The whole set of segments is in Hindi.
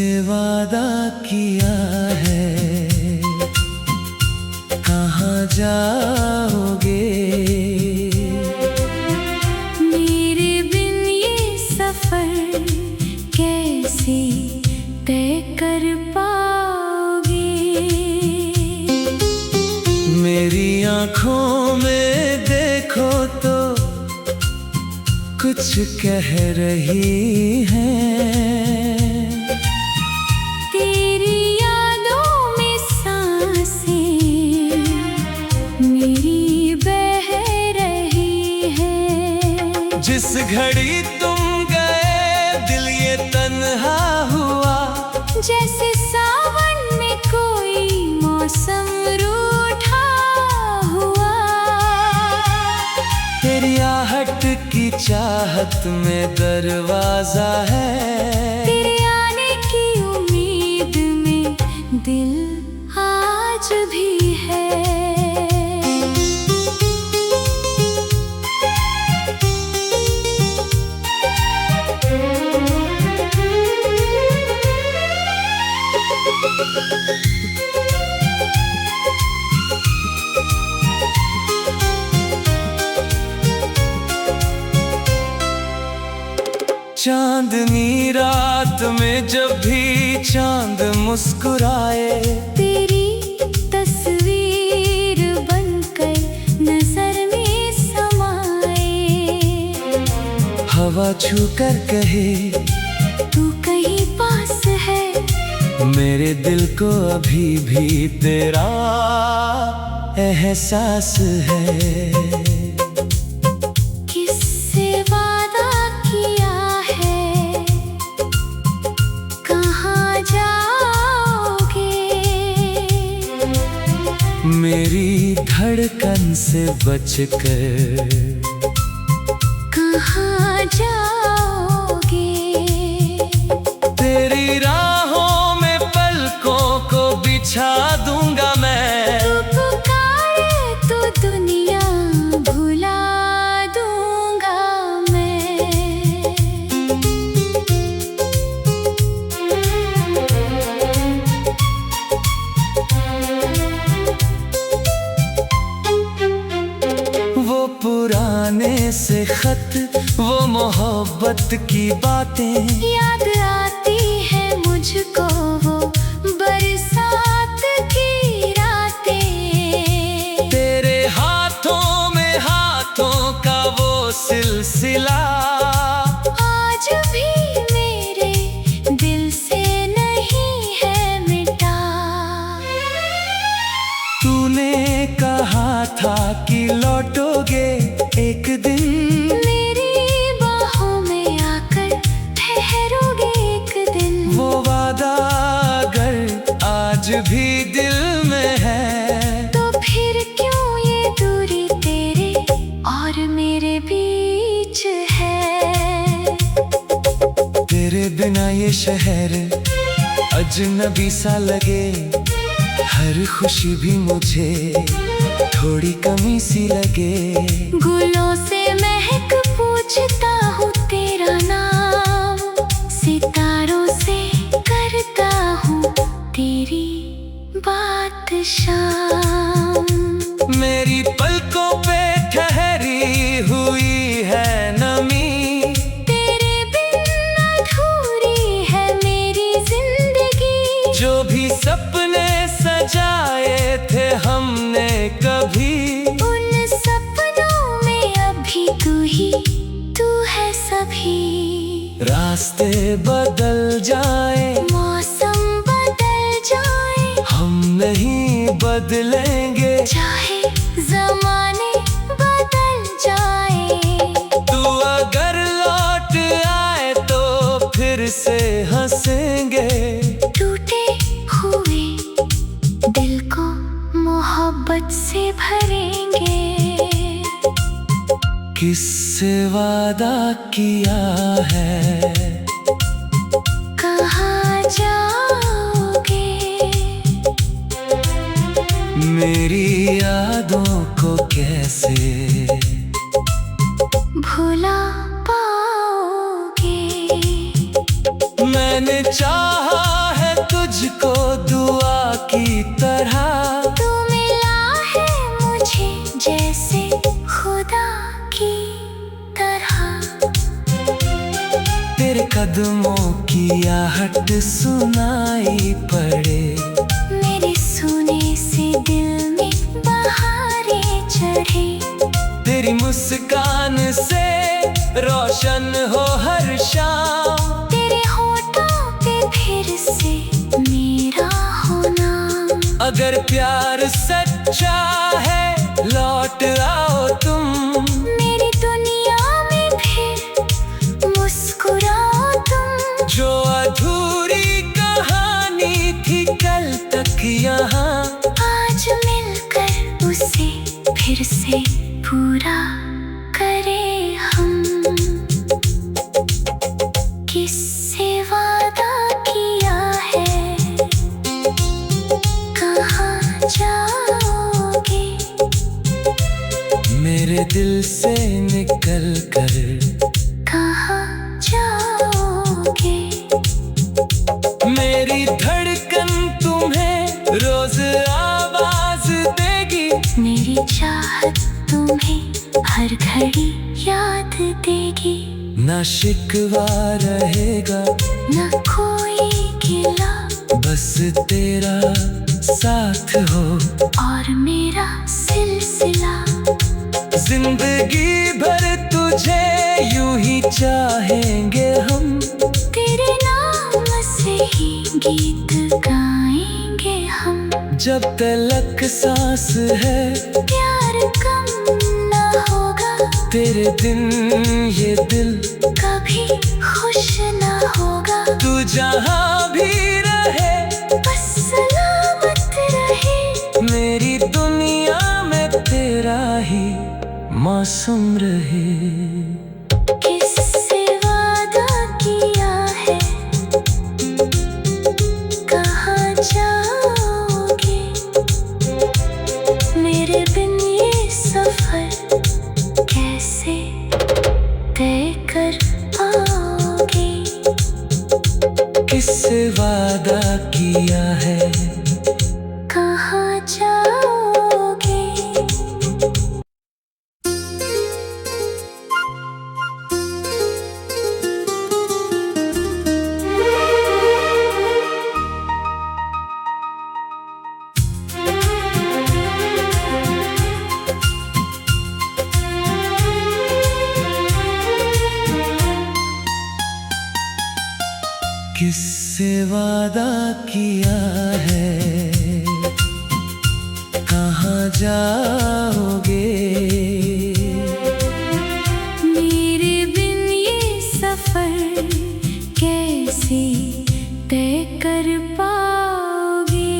किससे वादा किया है, कहाँ जाओगे? मेरे बिन ये सफर कैसे तय कर पाओगे? मेरी आँखों में देखो तो कुछ कह रही हैं। तेरी यादों में सांसें मेरी बह रही है। जिस घड़ी तुम गए दिल ये तन्हा हुआ, जैसे सावन में कोई मौसम रूठा हुआ। तेरी आहट की चाहत में दरवाजा है, तेरे आने की उम्मीद में दिल आज भी है। चांदनी रात में जब भी चांद मुस्कुराए, तेरी तस्वीर बनकर नजर में समाए। हवा छूकर कहे तू कहीं पास है, मेरे दिल को अभी भी तेरा एहसास है। किससे वादा किया है, कहाँ जाओगे? मेरी धड़कन से बचकर कहाँ जाओगे? तेरी राहों में पलकों को बिछा दूंगा मैं। तू पुकारे तो दुनिया भुला दूंगा मैं। वो पुराने से खत, वो मोहब्बत की बातें याद आती है मुझको वो बरसात की रातें। तेरे हाथों में हाथों का वो सिलसिला आज भी मेरे दिल से नहीं है मिटा। तूने कहा था कि लौटोगे एक दिन, मेरी बाहों में आकर ठहरोगे एक दिन। वो वादा अगर आज भी दिल में है, तो फिर क्यों ये दूरी तेरे और मेरे बीच है? तेरे बिना ये शहर अजनबी सा लगे, हर खुशी भी मुझे थोड़ी कमी सी लगे। गुलों से महक पूछता हूँ तेरा नाम, सितारों से करता हूँ तेरी बात शाम। मेरी पलकों पे ठहरी हुई है नमी, तेरे बिन अधूरी है मेरी जिंदगी। जो भी सपने सजाए थे हमने कभी, उन सपनों में अभी तू है सभी। रास्ते बदल जाए, मौसम बदल जाए, हम नहीं बदलेंगे चाहे जमाने बदल जाए। तू अगर लौट आए तो फिर से हंसेंगे। टूटे हुए दिल को मोहब्बत से भरेंगे। किससे वादा किया है, कहाँ जाओगे? मेरी यादों को कैसे भुला पाओगे? मैंने चाहा कदमों की आहट सुनाई पड़े। मेरे सोने से दिल में बहारें चढ़े। तेरी मुस्कान से रोशन हो हर शाम। तेरे होठों पे फिर से मेरा होना। अगर प्यार सच्चा है लौट आओ तुम। मेरी दुनिया में फिर मुस्कुराओ तुम। जो अधूरी कहानी थी कल तक यहाँ, आज मिलकर उसे फिर से पूरा करे हम। किससे वादा किया है, कहाँ जाओगे? मेरे दिल से निकल कर कहाँ जाओगे? मेरी धड़कन तुम्हें रोज आवाज देगी। मेरी चाहत तुम्हें हर घड़ी याद देगी। ना शिकवा रहेगा न कोई गिला, बस तेरा साथ हो और मेरा सिलसिला। जिंदगी भर तुझे यूं ही चाहेंगे हम। तेरे नाम से ही गीत गाएंगे हम। जब तलक सांस है प्यार कम न होगा। तेरे दिन ये दिल कभी खुश न होगा। तू जहाँ भी रहे बस सलामत रहे। मेरी दुनिया में तेरा ही मौसम रहे। किससे वादा किया है, कहाँ जाओगे? मेरे बिन ये सफर कैसे तय कर पाओगे? किससे वादा किया है, कहाँ जाओगे? किससे वादा किया है, कहाँ जाओगे? मेरे बिन ये सफर कैसे तय कर पाओगे?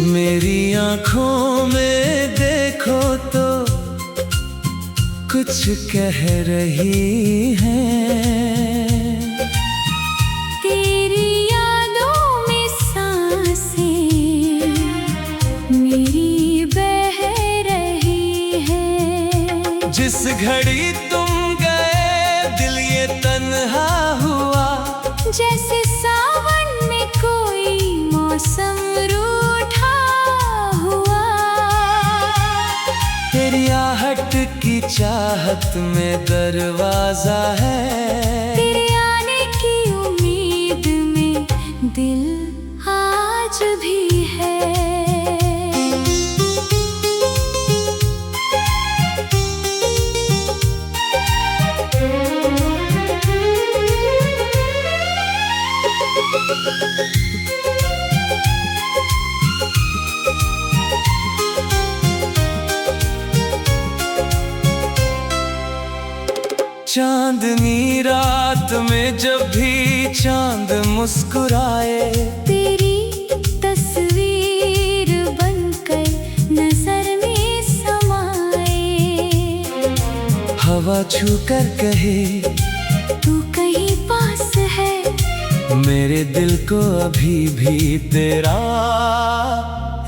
मेरी आँखों में देखो तो कुछ कह रही है। तेरी यादों में सांसें मेरी बह रही है। जिस घड़ी तुम गए दिल ये तन्हा हुआ। जैसे सावन में कोई मौसम रूठा हुआ। तेरी आहट की चाहत में दरवाजा है। तेरे आने की उम्मीद में दिल आज भी है। चांदनी रात में जब भी चांद मुस्कुराए। तेरी तस्वीर बनकर नजर में समाए। हवा छूकर कहे तू कहीं पास है। मेरे दिल को अभी भी तेरा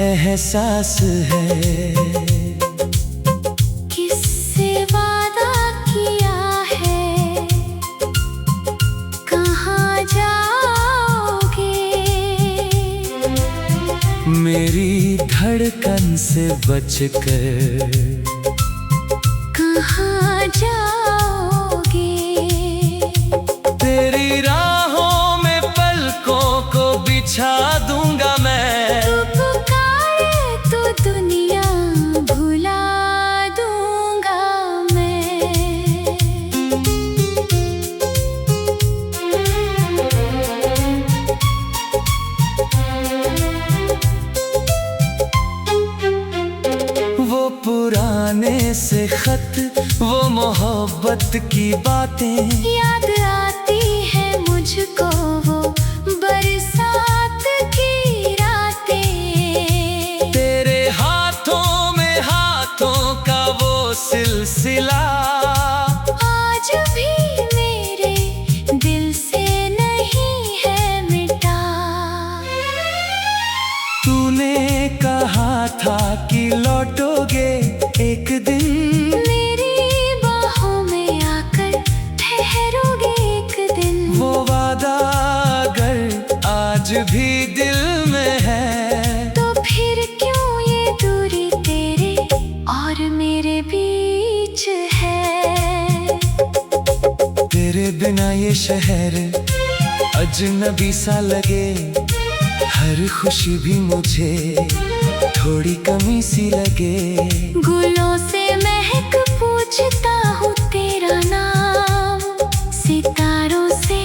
एहसास है। किससे वादा किया है, कहाँ जाओगे? मेरी धड़कन से बचकर कहाँ जाओगे? बिछा दूंगा मैं। तू पुकारे तो दुनिया भुला दूंगा मैं। वो पुराने से खत, वो मोहब्बत की बातें याद आती है मुझको वो बरसात की रातें। तेरे हाथों में हाथों का वो सिलसिला आज भी मेरे दिल से नहीं है मिटा। तूने कहा था कि लौटोगे एक दिन, मेरी बाहों में आकर ठहरोगे एक दिन। वो वादा अगर आज भी दिल में है, तो फिर क्यों ये दूरी तेरे और मेरे बीच है। तेरे बिना ये शहर अजनबी सा लगे, हर खुशी भी मुझे थोड़ी कमी सी लगे। गुलों से महक पूछता हूँ तेरा नाम, सितारों से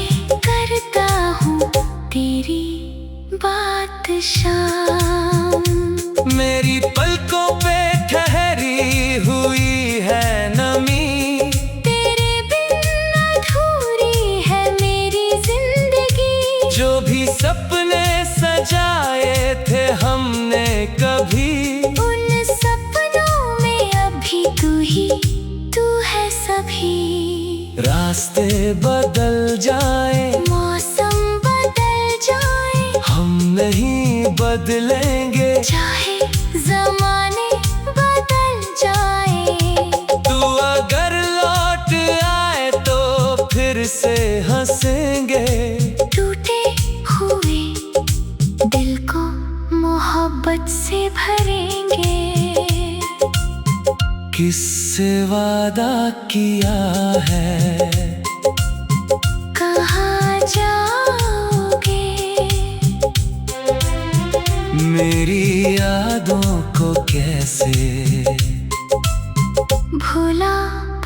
करता हूँ तेरी बात शाम। मेरी पलकों पे ठहरी हुई है नमी, तेरे बिन अधूरी है मेरी जिंदगी। जो भी सपने सजाए थे हमने कभी, उन सपनों में अभी तू है सभी। रास्ते बदल जाए, मौसम बदल जाए, हम नहीं बदलेंगे चाहे जमाने बदल जाए। तू अगर लौट आए तो फिर से हंसेंगे। टूटे हुए दिल को मोहब्बत से भरेंगे। किससे वादा किया है, कहाँ जाओगे। मेरी यादों को कैसे भुला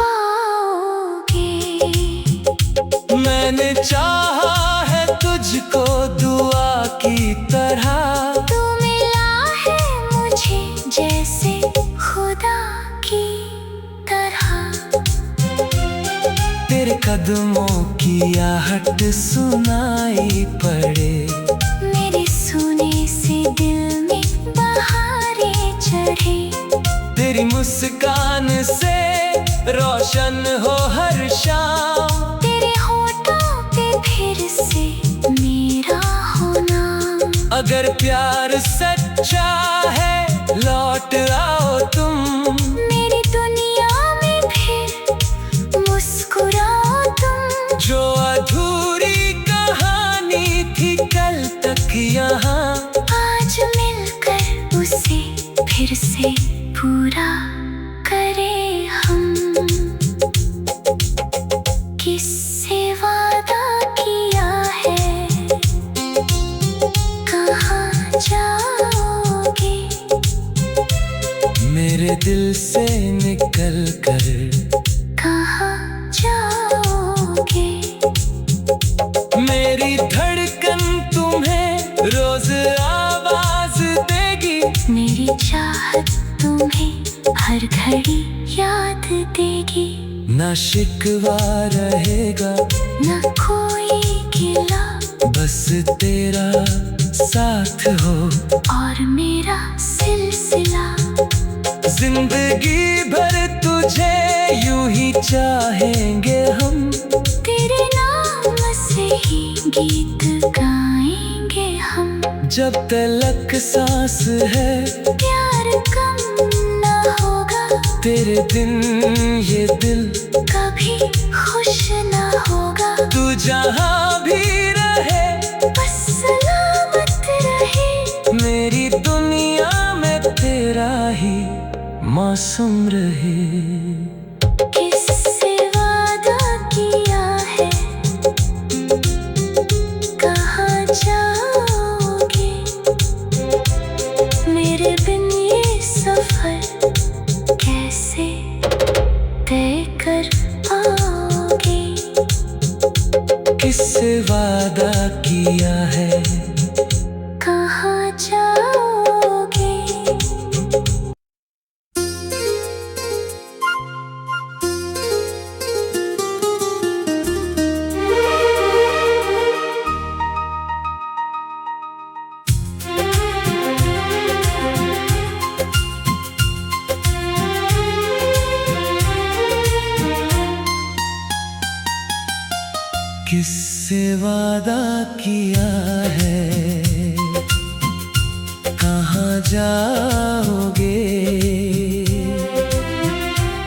पाओगे। मैंने चाहा है तुझको दुआ की तरह, तू मिला है मुझे जैसे खुदा की तरह। तेरे कदमों की आहट सुनाई पड़े, मेरे सुने से दिल में बहारें चढ़े। तेरी मुस्कान से रोशन हो हर शाम, तेरे होठों पे फिर से मेरा होना। अगर प्यार सच्चा है लौट आओ तुम, मेरी दुनिया में फिर मुस्कुराओ तुम। जो अधूरी कहानी थी कल तक यहाँ, आज मिलकर उसे फिर से पूरा करे हम। किससे वादा किया है, कहाँ जाओगे। मेरे दिल से निकल कर कहाँ जाओगे। मेरी धड़कन तुम्हें रोज आवाज देगी, मेरी चाहत तुम्हें हर घड़ी याद देगी। ना शिकवा रहेगा न कोई गिला, बस तेरा साथ हो और मेरा सिलसिला। जिंदगी भर तुझे यूं ही चाहेंगे हम, तेरे नाम से ही गीत गाएंगे हम। जब तलक सांस है प्यार कम न होगा, तेरे दिन ये दिल कभी खुश न होगा। तू जहाँ भी रहे बस सलामत रहे, मेरी दुनिया में तेरा ही मौसम रहे। किससे वादा किया है, कहाँ जाओगे। किससे वादा किया है, कहाँ जाओगे।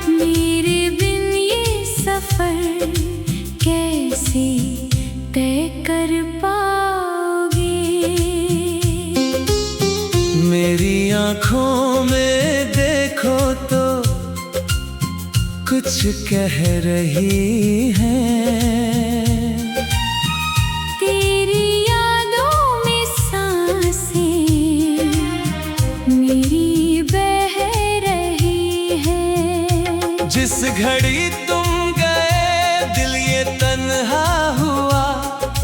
मेरे बिन ये सफर कैसे तय कर पाओगे। मेरी आँखों में देखो तो कुछ कह रही है। तेरी यादों में सांसें मेरी बह रही है। जिस घड़ी तुम गए दिल ये तन्हा हुआ,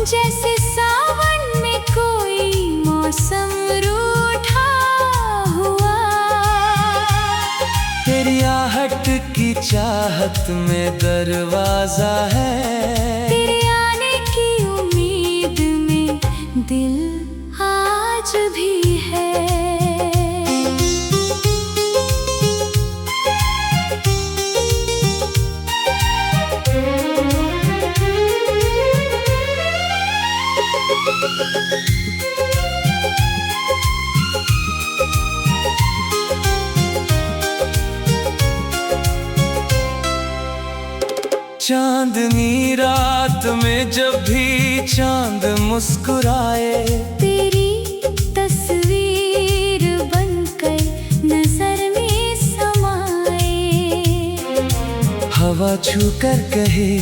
जैसे सावन में कोई मौसम रूठा हुआ। तेरी आहट की चाहत में दरवाजा है। तेरे आने की उम्मीद में दिल आज भी है। चांदनी रात में जब भी चांद मुस्कुराए, तेरी तस्वीर बनकर नजर में समाए। हवा छू कर कहे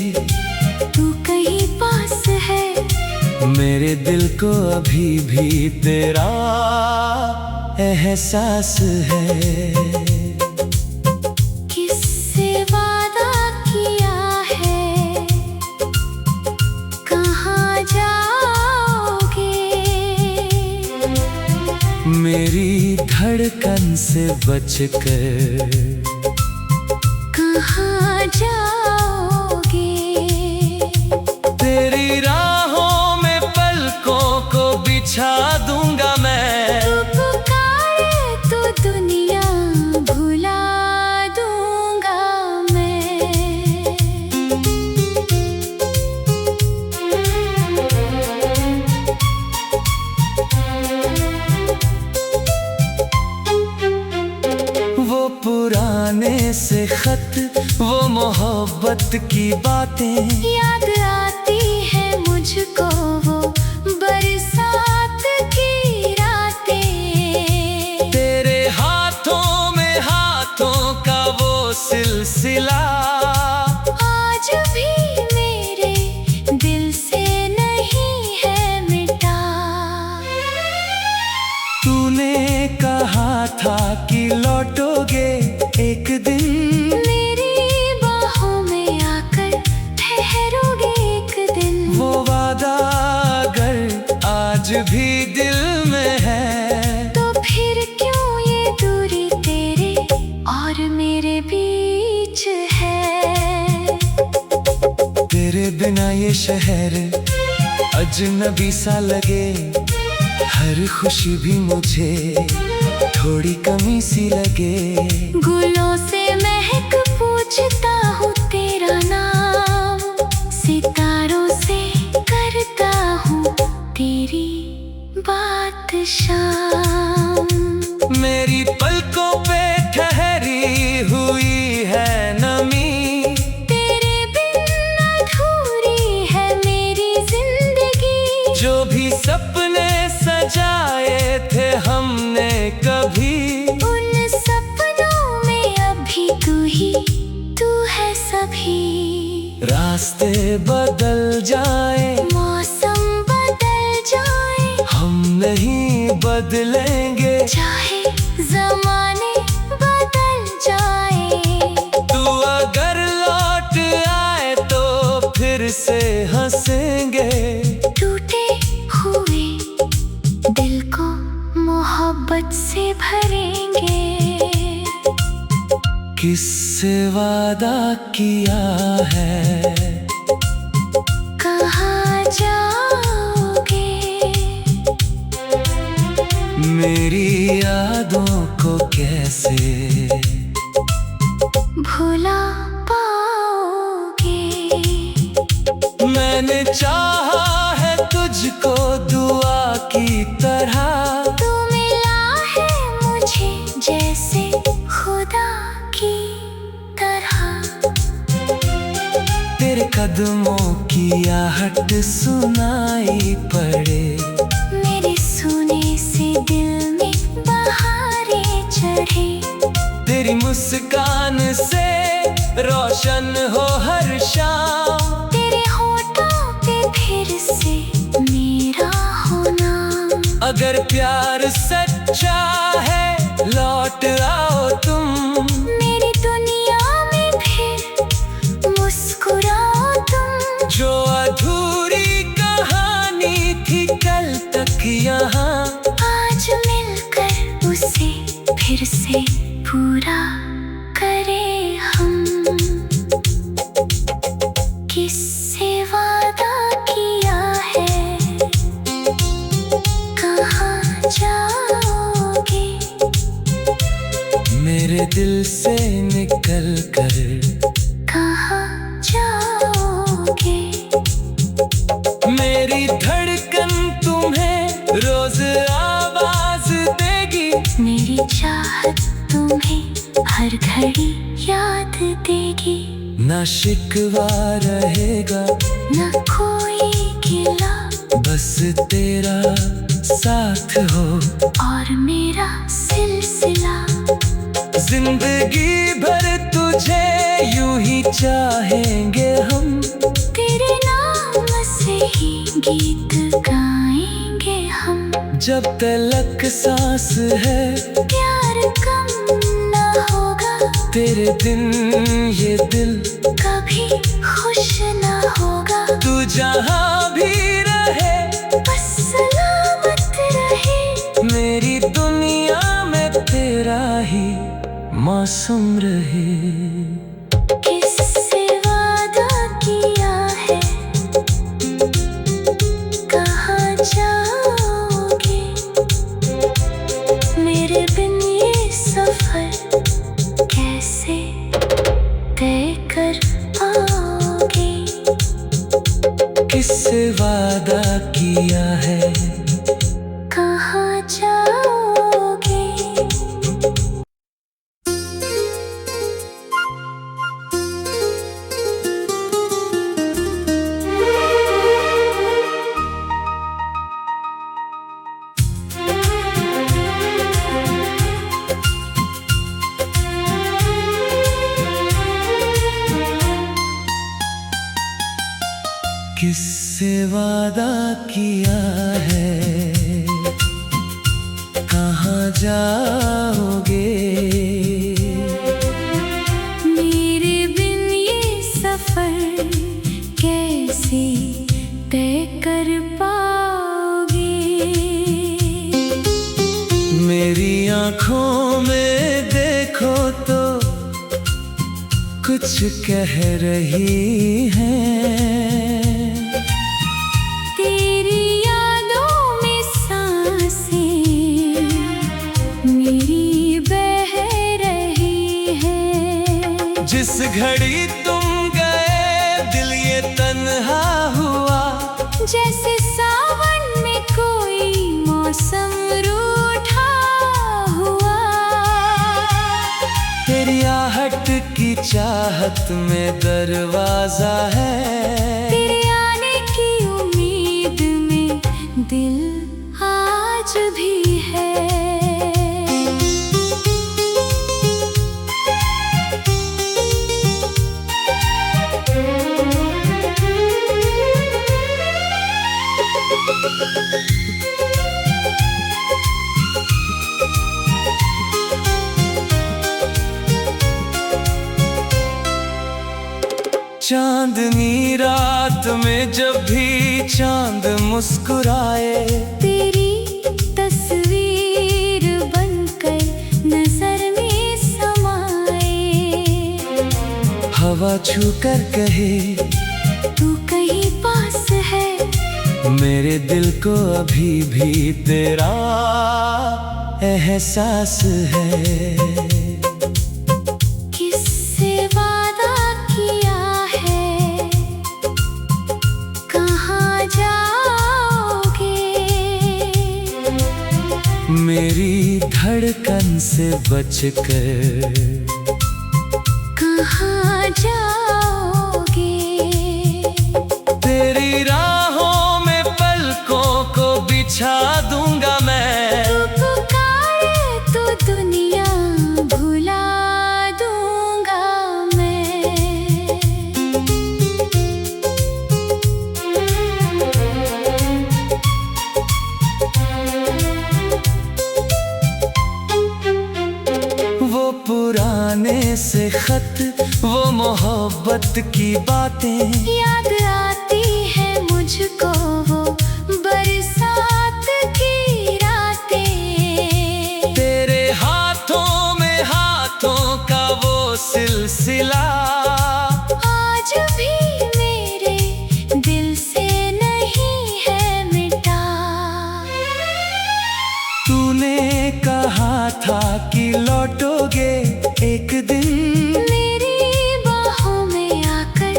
तू कहीं पास है, मेरे दिल को अभी भी तेरा एहसास है। किससे वादा किया है, कहाँ जाओगे। मेरी धड़कन से बचकर कहाँ जाओगे। तेरी राहों में पलकों को बिछा दूंगा मैं। तू पुकारे तो दुनिया भुला दूंगा मैं। वो पुराने से खत, वो मोहब्बत की बातें याद आती है मुझको वो बरसात की रातें। तेरे हाथों में हाथों का वो सिलसिला आज भी मेरे दिल से नहीं है मिटा। तूने कहा था कि लौटोगे एक दिन, मेरी बाहों में आकर ठहरोगे एक दिन। वो वादा अगर आज भी दिल में है, तो फिर क्यों ये दूरी तेरे और मेरे बीच है। तेरे बिना ये शहर अजनबी सा लगे, हर खुशी भी मुझे थोड़ी कमी सी लगे। गुलों से महक पूछता हूँ तेरा नाम, सितारों से करता हूँ तेरी बात शाम। मेरी पलकों पे ठहरी हुई है नमी, तेरे बिन अधूरी है मेरी जिंदगी। जो भी सपने सजाए थे हमने कभी, उन सपनों में अभी तू है सभी। रास्ते बदल जाए, मौसम बदल जाए, हम नहीं बदलेंगे चाहे जमाने बदल जाए। तू अगर लौट आए तो फिर से हंसेंगे। टूटे हुए दिल को मोहब्बत से भरेंगे। किससे वादा किया है, कहाँ जाओगे। मेरी यादों को कैसे भुला पाओगे। मैंने चाहा कदमों की आहट सुनाई पड़े। मेरे सोने से दिल में बहारें चढ़े। तेरी मुस्कान से रोशन हो हर शाम। तेरे होठों पे फिर से मेरा होना। अगर प्यार सच्चा है लौट आओ तुम। मेरी दुनिया में फिर मुस्कुराओ तुम। जो अधूरी कहानी थी कल तक यहाँ, आज मिलकर उसे फिर से पूरा करें हम। किससे वादा किया है, कहाँ जाओगे? मेरे दिल से निकल कर कहाँ जाओगे? मेरी धड़कन तुम्हें रोज आवाज देगी। मेरी चाहत तुम्हें हर घड़ी याद देगी। ना शिकवा रहेगा न कोई गिला, बस तेरा साथ हो और मेरा सिलसिला। जिंदगी भर तुझे यूं ही चाहेंगे हम। तेरे नाम से ही गीत गाएंगे हम। जब तलक सांस है प्यार कम न होगा। तेरे दिन ये दिल कभी खुश न होगा। तू जहाँ भी रहे बस सलामत रहे। मेरी दुनिया में तेरा ही मौसम रहे। किससे वादा किया है, कहाँ जाओगे? मेरे बिन ये सफर कैसे तय कर पाओगे? किससे वादा किया है, कहाँ जाओगे? किससे वादा किया है, कहाँ जाओगे? मेरे बिन ये सफर कैसे तय कर पाओगे? मेरी आँखों में देखो तो कुछ कह रही हैं। तेरी यादों में सांसें मेरी बह रही है। जिस घड़ी तुम गए दिल ये तन्हा हुआ। जैसे सावन में कोई मौसम रूठा हुआ। तेरी आहट की चाहत में दरवाजा है। तेरे आने की उम्मीद में दिल आज भी है। चांदनी रात में जब भी चांद मुस्कुराए। तेरी तस्वीर बनकर नजर में समाए। हवा छूकर कहे तू कहीं पास है। मेरे दिल को अभी भी तेरा एहसास है। किससे वादा किया है, कहाँ जाओगे? मेरी धड़कन से बचकर कहाँ जाओगे? बिछा दूंगा मैं। तू पुकारे तो दुनिया भुला दूंगा मैं। वो पुराने से खत, वो मोहब्बत की बातें याद आती है मुझको वो बरसात की रातें। तेरे हाथों में हाथों का वो सिलसिला आज भी मेरे दिल से नहीं है मिटा। तूने कहा था कि लौटोगे एक दिन, मेरी बाहों में आकर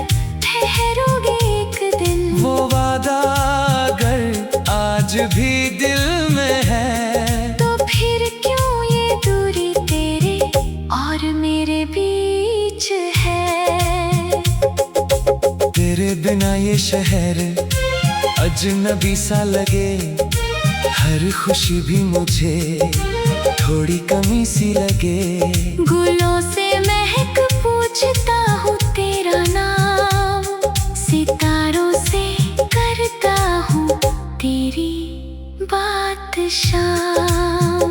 ठहरोगे एक दिन। वो वादा अगर आज भी दिल में है, तो फिर क्यों ये दूरी तेरे और मेरे बीच है। तेरे बिना ये शहर अजनबी सा लगे, हर खुशी भी मुझे थोड़ी कमी सी लगे। गुलों से महक पूछता हूँ तेरा नाम, सितारों से करता हूँ तेरी बात शाम।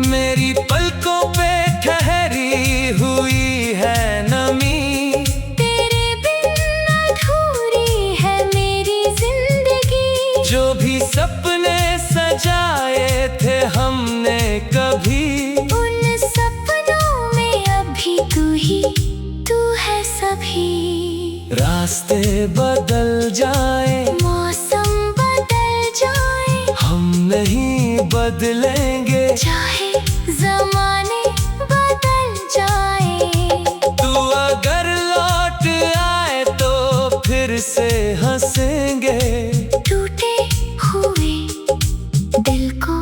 मेरी पलकों पे ठहरी हुई है नमी, तेरे बिन अधूरी है मेरी जिंदगी। जो भी सपने सजाए थे हमने कभी, उन सपनों में अभी तू है सभी। रास्ते बदल जाए, मौसम बदल जाए, हम नहीं बदलेंगे चाहे जमाने बदल जाए। तू अगर लौट आए तो फिर से हंसेंगे। टूटे हुए दिल को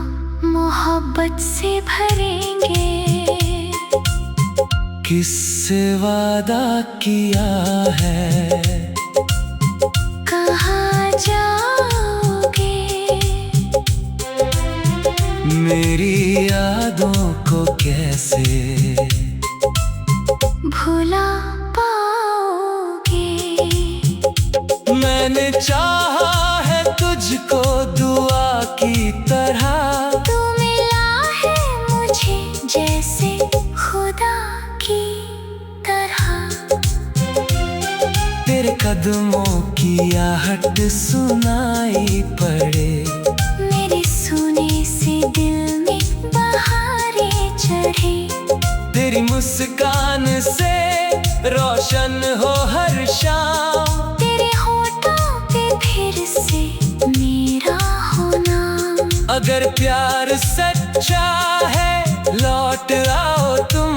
मोहब्बत से भरेंगे। किससे वादा किया है, कहाँ जाओगे, मेरी यादों को कैसे भुला पाओगे। मैंने चाहा है तुझको दुआ की तरह, तू मिला है मुझे जैसे खुदा की तरह। तेरे कदमों की आहट सुनाई पड़े, मेरे सुने से दिल में बहारें चढ़े। तेरी मुस्कान से रोशन हो हर शाम, तेरे होठों पे फिर से मेरा होना। अगर प्यार सच्चा है लौट आओ तुम,